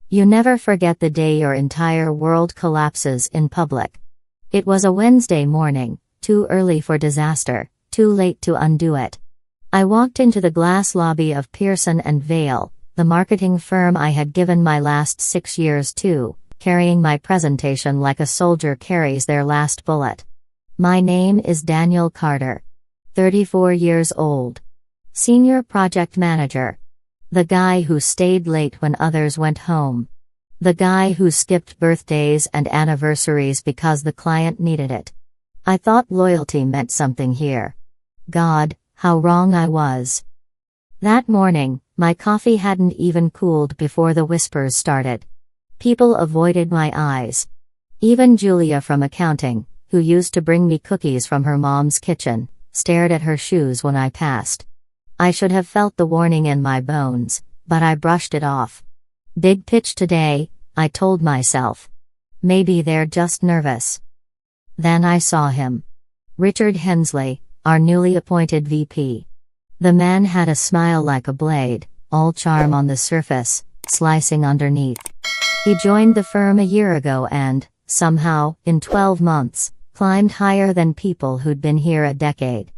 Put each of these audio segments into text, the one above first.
You never forget the day your entire world collapses in public. It was a Wednesday morning, too early for disaster, too late to undo it. I walked into the glass lobby of Pearson & Vale, the marketing firm I had given my last 6 years to, carrying my presentation like a soldier carries their last bullet. My name is Daniel Carter. 34 years old. Senior project manager. The guy who stayed late when others went home. The guy who skipped birthdays and anniversaries because the client needed it. I thought loyalty meant something here. God, how wrong I was. That morning, my coffee hadn't even cooled before the whispers started. People avoided my eyes. Even Julia from accounting, who used to bring me cookies from her mom's kitchen, stared at her shoes when I passed. I should have felt the warning in my bones, but I brushed it off. Big pitch today, I told myself. Maybe they're just nervous. Then I saw him. Richard Hensley, our newly appointed VP. The man had a smile like a blade, all charm on the surface, slicing underneath. He joined the firm a year ago and, somehow, in 12 months, climbed higher than people who'd been here a decade.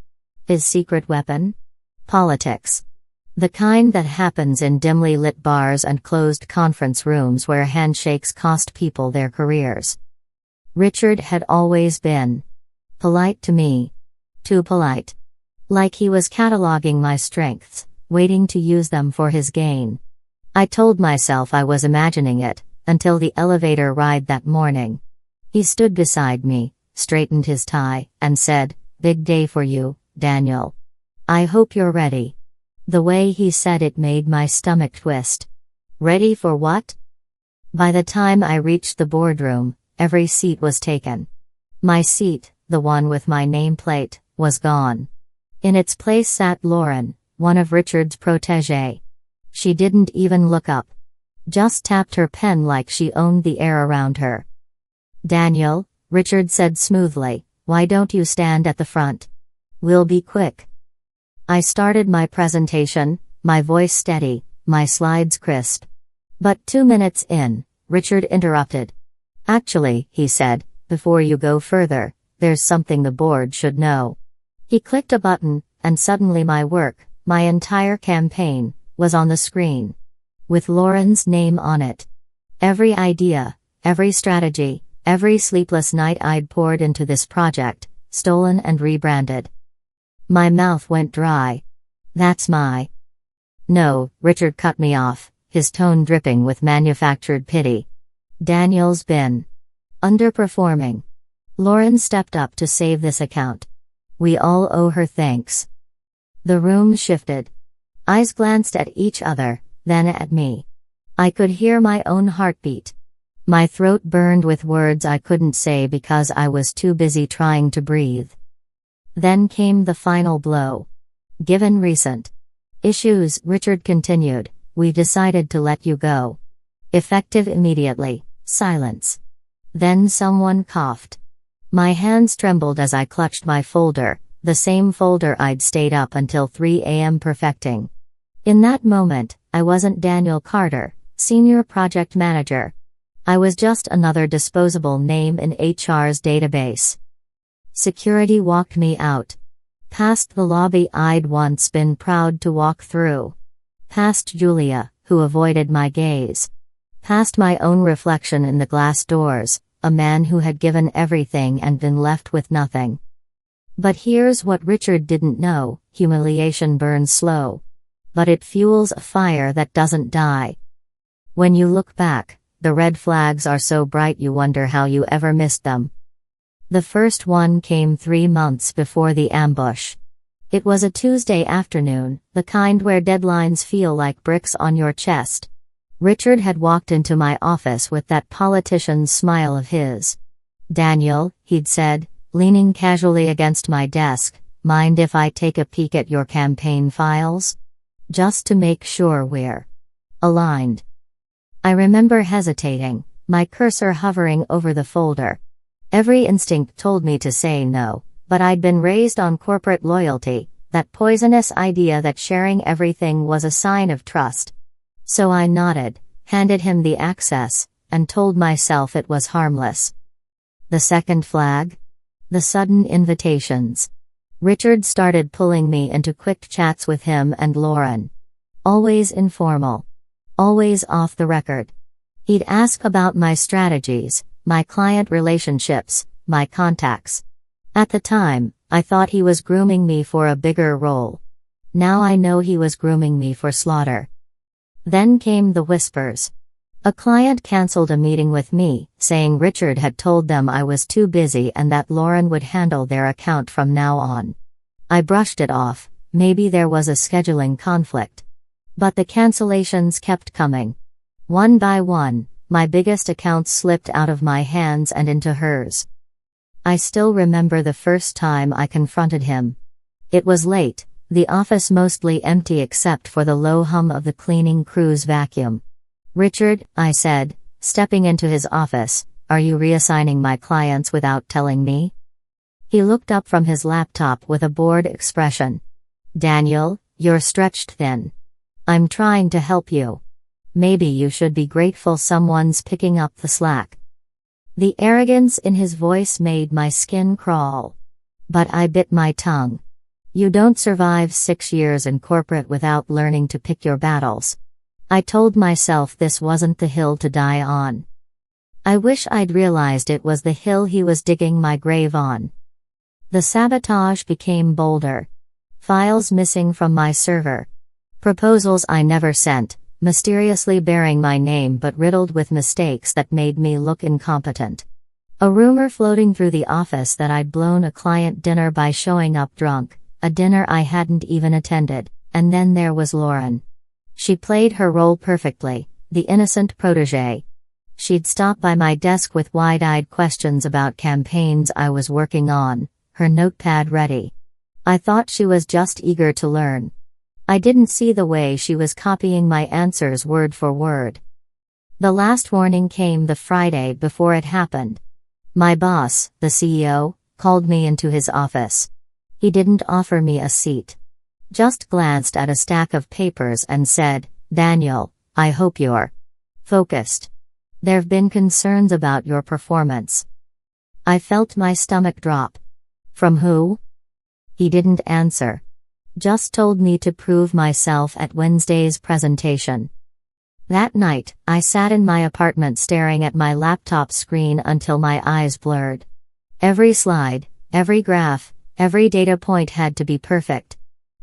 His secret weapon? Politics. The kind that happens in dimly lit bars and closed conference rooms where handshakes cost people their careers. Richard had always been polite to me. Too polite. Like he was cataloging my strengths, waiting to use them for his gain. I told myself I was imagining it, until the elevator ride that morning. He stood beside me, straightened his tie, and said, "Big day for you, Daniel. I hope you're ready." The way he said it made my stomach twist. Ready for what? By the time I reached the boardroom, every seat was taken. My seat, the one with my nameplate, was gone. In its place sat Lauren, one of Richard's protégés. She didn't even look up. Just tapped her pen like she owned the air around her. "Daniel," Richard said smoothly, "why don't you stand at the front? We'll be quick." I started my presentation, my voice steady, my slides crisp. But 2 minutes in, Richard interrupted. "Actually," he said, "before you go further, there's something the board should know." He clicked a button, and suddenly my work, my entire campaign, was on the screen. With Lauren's name on it. Every idea, every strategy, every sleepless night I'd poured into this project, stolen and rebranded. My mouth went dry. "That's my..." "No," Richard cut me off, his tone dripping with manufactured pity. "Daniel's been underperforming. Lauren stepped up to save this account. We all owe her thanks." The room shifted. Eyes glanced at each other, then at me. I could hear my own heartbeat. My throat burned with words I couldn't say because I was too busy trying to breathe. Then came the final blow. "Given recent issues," Richard continued, "we decided to let you go. Effective immediately." Silence. Then someone coughed. My hands trembled as I clutched my folder, the same folder I'd stayed up until 3 a.m. perfecting. In that moment, I wasn't Daniel Carter, senior project manager. I was just another disposable name in HR's database. Security walked me out. Past the lobby I'd once been proud to walk through. Past Julia, who avoided my gaze. Past my own reflection in the glass doors, a man who had given everything and been left with nothing. But here's what Richard didn't know: humiliation burns slow. But it fuels a fire that doesn't die. When you look back, the red flags are so bright you wonder how you ever missed them. The first one came 3 months before the ambush. It was a Tuesday afternoon, the kind where deadlines feel like bricks on your chest. Richard had walked into my office with that politician's smile of his. "Daniel," he'd said, leaning casually against my desk, "mind if I take a peek at your campaign files? Just to make sure we're aligned." I remember hesitating, my cursor hovering over the folder. Every instinct told me to say no, but I'd been raised on corporate loyalty, that poisonous idea that sharing everything was a sign of trust. So I nodded, handed him the access, and told myself it was harmless. The second flag? The sudden invitations. Richard started pulling me into quick chats with him and Lauren. Always informal. Always off the record. He'd ask about my strategies, my client relationships, my contacts. At the time, I thought he was grooming me for a bigger role. Now I know he was grooming me for slaughter. Then came the whispers. A client canceled a meeting with me, saying Richard had told them I was too busy and that Lauren would handle their account from now on. I brushed it off, maybe there was a scheduling conflict. But the cancellations kept coming. One by one, my biggest accounts slipped out of my hands and into hers. I still remember the first time I confronted him. It was late, the office mostly empty except for the low hum of the cleaning crew's vacuum. "Richard," I said, stepping into his office, "are you reassigning my clients without telling me?" He looked up from his laptop with a bored expression. "Daniel, you're stretched thin. I'm trying to help you. Maybe you should be grateful someone's picking up the slack." The arrogance in his voice made my skin crawl. But I bit my tongue. You don't survive 6 years in corporate without learning to pick your battles. I told myself this wasn't the hill to die on. I wish I'd realized it was the hill he was digging my grave on. The sabotage became bolder. Files missing from my server. Proposals I never sent, mysteriously bearing my name but riddled with mistakes that made me look incompetent. A rumor floating through the office that I'd blown a client dinner by showing up drunk, a dinner I hadn't even attended, and then there was Lauren. She played her role perfectly, the innocent protégé. She'd stop by my desk with wide-eyed questions about campaigns I was working on, her notepad ready. I thought she was just eager to learn. I didn't see the way she was copying my answers word for word. The last warning came the Friday before it happened. My boss, the CEO, called me into his office. He didn't offer me a seat. Just glanced at a stack of papers and said, "Daniel, I hope you're focused. There've been concerns about your performance." I felt my stomach drop. From who? He didn't answer. Just told me to prove myself at Wednesday's presentation. That night, I sat in my apartment staring at my laptop screen until my eyes blurred. Every slide, every graph, every data point had to be perfect.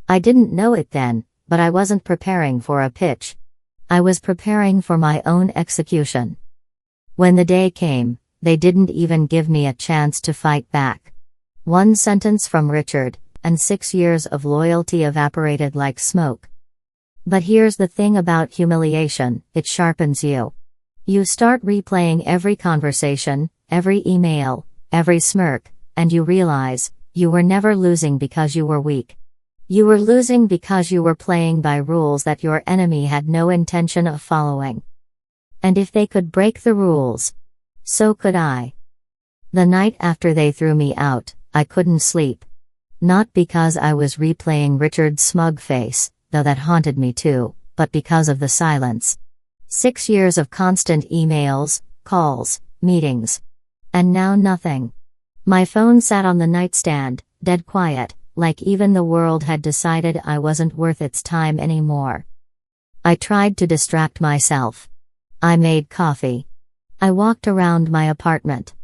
I didn't know it then, but I wasn't preparing for a pitch. I was preparing for my own execution. When the day came, they didn't even give me a chance to fight back. One sentence from Richard, and 6 years of loyalty evaporated like smoke. But here's the thing about humiliation, it sharpens you. You start replaying every conversation, every email, every smirk, and you realize, you were never losing because you were weak. You were losing because you were playing by rules that your enemy had no intention of following. And if they could break the rules, so could I. The night after they threw me out, I couldn't sleep. Not because I was replaying Richard's smug face, though that haunted me too, but because of the silence. 6 years of constant emails, calls, meetings. And now nothing. My phone sat on the nightstand, dead quiet, like even the world had decided I wasn't worth its time anymore. I tried to distract myself. I made coffee. I walked around my apartment.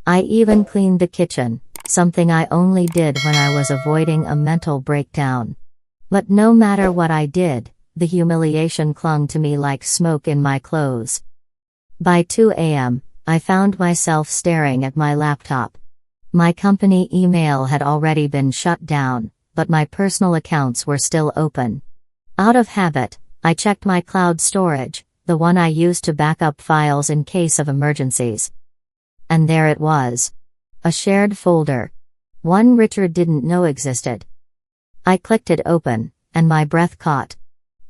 I even cleaned the kitchen, something I only did when I was avoiding a mental breakdown. But no matter what I did, the humiliation clung to me like smoke in my clothes. By 2 a.m., I found myself staring at my laptop. My company email had already been shut down, but my personal accounts were still open. Out of habit, I checked my cloud storage, the one I used to back up files in case of emergencies. And there it was. A shared folder. One Richard didn't know existed. I clicked it open, and my breath caught.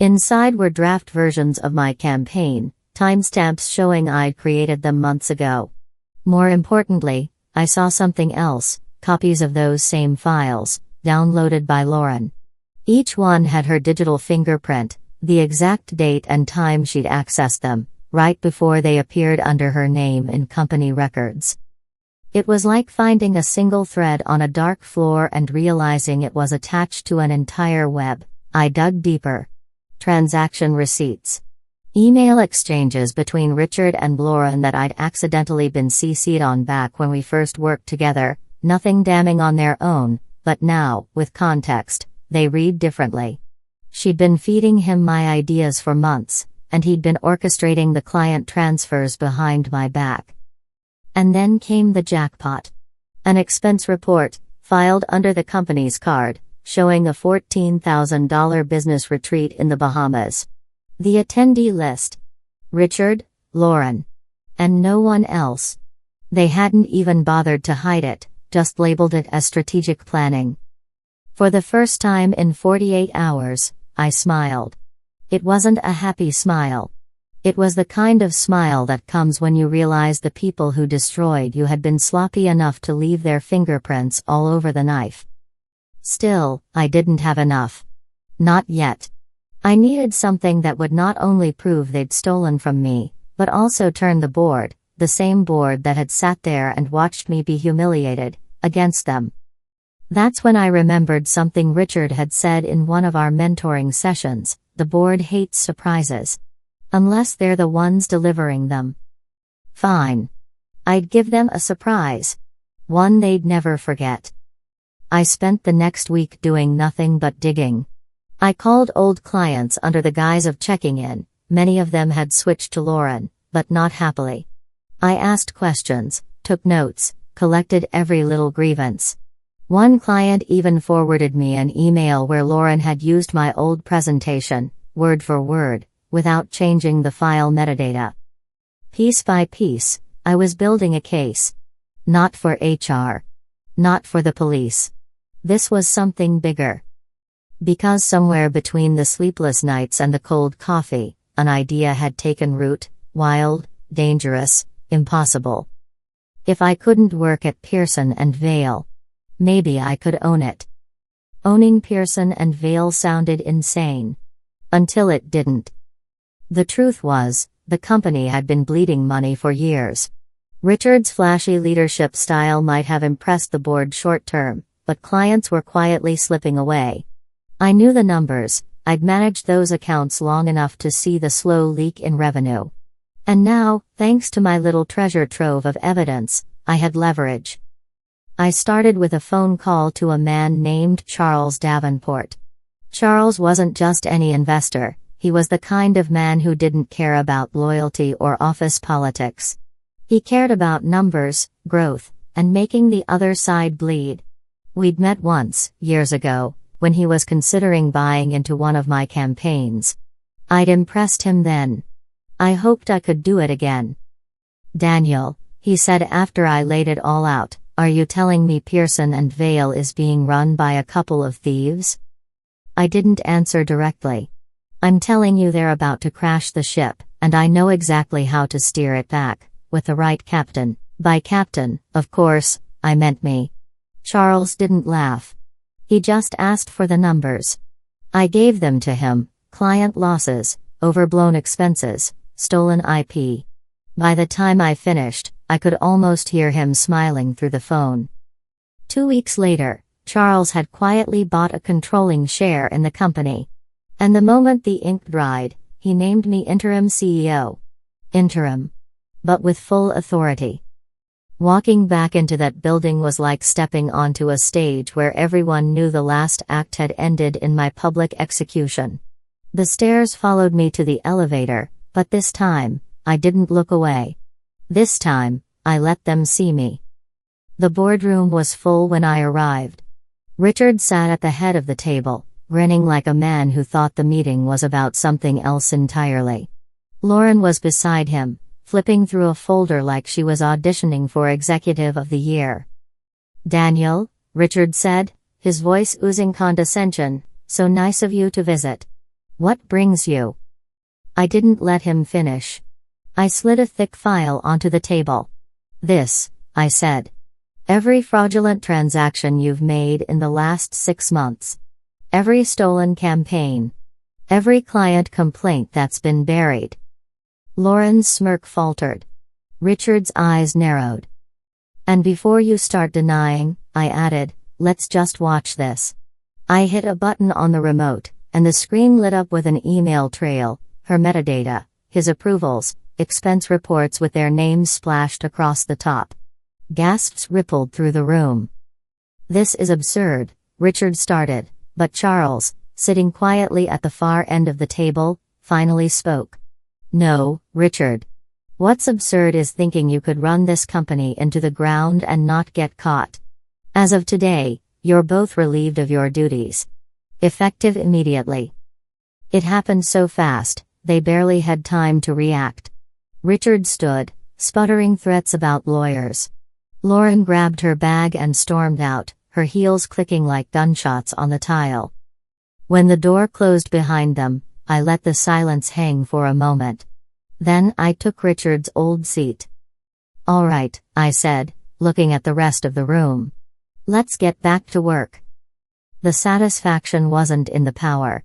Inside were draft versions of my campaign, timestamps showing I'd created them months ago. More importantly, I saw something else, copies of those same files, downloaded by Lauren. Each one had her digital fingerprint, the exact date and time she'd accessed them, right before they appeared under her name in company records. It was like finding a single thread on a dark floor and realizing it was attached to an entire web. I dug deeper. Transaction receipts. Email exchanges between Richard and Lauren that I'd accidentally been CC'd on back when we first worked together, nothing damning on their own, but now, with context, they read differently. She'd been feeding him my ideas for months, and he'd been orchestrating the client transfers behind my back. And then came the jackpot. An expense report, filed under the company's card, showing a $14,000 business retreat in the Bahamas. The attendee list. Richard, Lauren. And no one else. They hadn't even bothered to hide it, just labeled it as strategic planning. For the first time in 48 hours, I smiled. It wasn't a happy smile. It was the kind of smile that comes when you realize the people who destroyed you had been sloppy enough to leave their fingerprints all over the knife. Still, I didn't have enough. Not yet. I needed something that would not only prove they'd stolen from me, but also turn the board, the same board that had sat there and watched me be humiliated, against them. That's when I remembered something Richard had said in one of our mentoring sessions: the board hates surprises. Unless they're the ones delivering them. Fine. I'd give them a surprise. One they'd never forget. I spent the next week doing nothing but digging. I called old clients under the guise of checking in. Many of them had switched to Lauren, but not happily. I asked questions, took notes, collected every little grievance. One client even forwarded me an email where Lauren had used my old presentation, word for word, without changing the file metadata. Piece by piece, I was building a case. Not for HR. Not for the police. This was something bigger. Because somewhere between the sleepless nights and the cold coffee, an idea had taken root: wild, dangerous, impossible. If I couldn't work at Pearson and Vail, maybe I could own it. Owning Pearson and Vail sounded insane. Until it didn't. The truth was, the company had been bleeding money for years. Richard's flashy leadership style might have impressed the board short term, but clients were quietly slipping away. I knew the numbers. I'd managed those accounts long enough to see the slow leak in revenue. And now, thanks to my little treasure trove of evidence, I had leverage. I started with a phone call to a man named Charles Davenport. Charles wasn't just any investor. He was the kind of man who didn't care about loyalty or office politics. He cared about numbers, growth, and making the other side bleed. We'd met once, years ago, when he was considering buying into one of my campaigns. I'd impressed him then. I hoped I could do it again. "Daniel," he said after I laid it all out, "are you telling me Pearson and Vail is being run by a couple of thieves?" I didn't answer directly. "I'm telling you they're about to crash the ship, and I know exactly how to steer it back, with the right captain." By captain, of course, I meant me. Charles didn't laugh. He just asked for the numbers. I gave them to him: client losses, overblown expenses, stolen IP. By the time I finished, I could almost hear him smiling through the phone. 2 weeks later, Charles had quietly bought a controlling share in the company. And the moment the ink dried, he named me interim CEO. Interim. But with full authority. Walking back into that building was like stepping onto a stage where everyone knew the last act had ended in my public execution. The stairs followed me to the elevator, but this time, I didn't look away. This time, I let them see me. The boardroom was full when I arrived. Richard sat at the head of the table, grinning like a man who thought the meeting was about something else entirely. Lauren was beside him, flipping through a folder like she was auditioning for Executive of the Year. "Daniel," Richard said, his voice oozing condescension, "so nice of you to visit. What brings you?" I didn't let him finish. I slid a thick file onto the table. "This," I said. "Every fraudulent transaction you've made in the last 6 months. Every stolen campaign. Every client complaint that's been buried." Lauren's smirk faltered. Richard's eyes narrowed. And before you start denying, I added, let's just watch this. I hit a button on the remote, and the screen lit up with an email trail, her metadata, his approvals, expense reports with their names splashed across the top. Gasps rippled through the room. This is absurd, Richard started, but Charles, sitting quietly at the far end of the table, finally spoke. No, Richard. What's absurd is thinking you could run this company into the ground and not get caught. As of today, you're both relieved of your duties. Effective immediately. It happened so fast, they barely had time to react. Richard stood, sputtering threats about lawyers. Lauren grabbed her bag and stormed out, her heels clicking like gunshots on the tile. When the door closed behind them, I let the silence hang for a moment. Then I took Richard's old seat. All right, I said, looking at the rest of the room. Let's get back to work. The satisfaction wasn't in the power.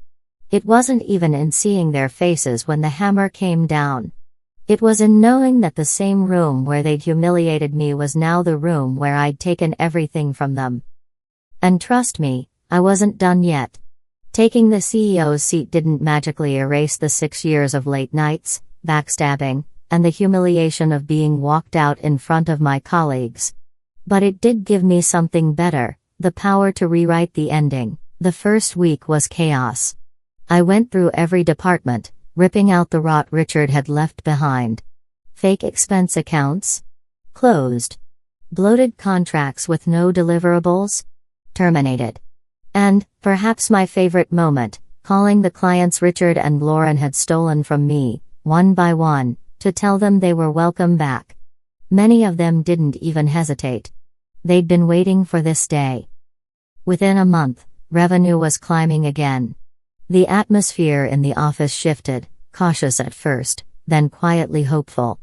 It wasn't even in seeing their faces when the hammer came down. It was in knowing that the same room where they'd humiliated me was now the room where I'd taken everything from them. And trust me, I wasn't done yet. Taking the CEO's seat didn't magically erase the 6 years of late nights, backstabbing, and the humiliation of being walked out in front of my colleagues. But it did give me something better, the power to rewrite the ending. The first week was chaos. I went through every department, ripping out the rot Richard had left behind. Fake expense accounts? Closed. Bloated contracts with no deliverables? Terminated. And, perhaps my favorite moment, calling the clients Richard and Lauren had stolen from me, one by one, to tell them they were welcome back. Many of them didn't even hesitate. They'd been waiting for this day. Within a month, revenue was climbing again. The atmosphere in the office shifted, cautious at first, then quietly hopeful.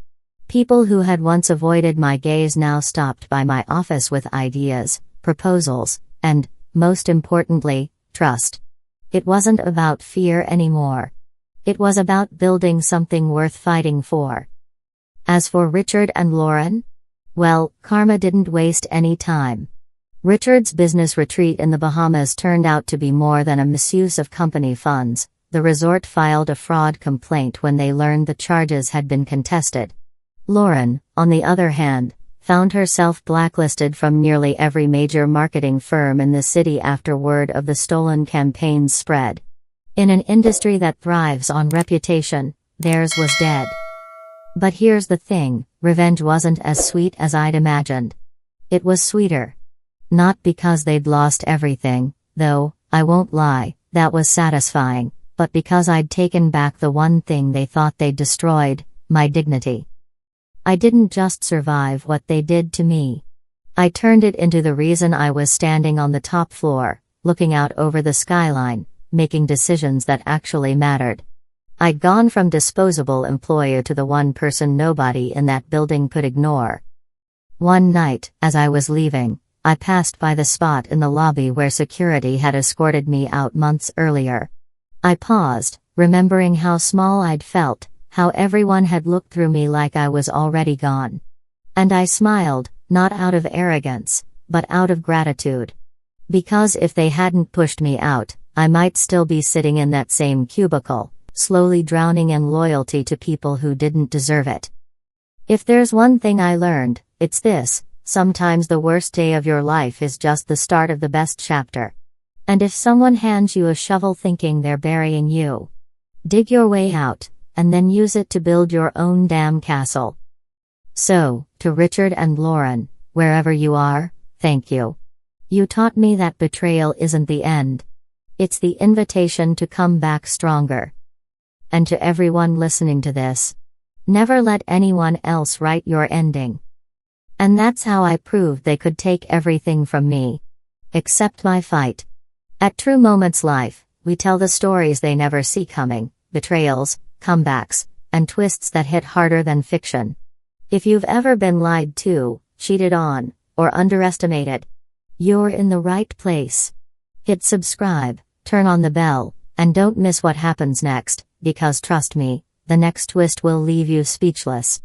People who had once avoided my gaze now stopped by my office with ideas, proposals, and, most importantly, trust. It wasn't about fear anymore. It was about building something worth fighting for. As for Richard and Lauren? Well, karma didn't waste any time. Richard's business retreat in the Bahamas turned out to be more than a misuse of company funds. The resort filed a fraud complaint when they learned the charges had been contested. Lauren, on the other hand, found herself blacklisted from nearly every major marketing firm in the city after word of the stolen campaigns spread. In an industry that thrives on reputation, theirs was dead. But here's the thing, revenge wasn't as sweet as I'd imagined. It was sweeter. Not because they'd lost everything, though, I won't lie, that was satisfying, but because I'd taken back the one thing they thought they'd destroyed, my dignity. I didn't just survive what they did to me. I turned it into the reason I was standing on the top floor, looking out over the skyline, making decisions that actually mattered. I'd gone from disposable employee to the one person nobody in that building could ignore. One night, as I was leaving, I passed by the spot in the lobby where security had escorted me out months earlier. I paused, remembering how small I'd felt, how everyone had looked through me like I was already gone. And I smiled, not out of arrogance, but out of gratitude. Because if they hadn't pushed me out, I might still be sitting in that same cubicle, slowly drowning in loyalty to people who didn't deserve it. If there's one thing I learned, it's this: sometimes the worst day of your life is just the start of the best chapter. And if someone hands you a shovel thinking they're burying you, dig your way out, and then use it to build your own damn castle. So, to Richard and Lauren, wherever you are, thank you. You taught me that betrayal isn't the end. It's the invitation to come back stronger. And to everyone listening to this, never let anyone else write your ending. And that's how I proved they could take everything from me. Except my fight. At True Moments Life, we tell the stories they never see coming, betrayals, comebacks, and twists that hit harder than fiction. If you've ever been lied to, cheated on, or underestimated, you're in the right place. Hit subscribe, turn on the bell, and don't miss what happens next, because trust me, the next twist will leave you speechless.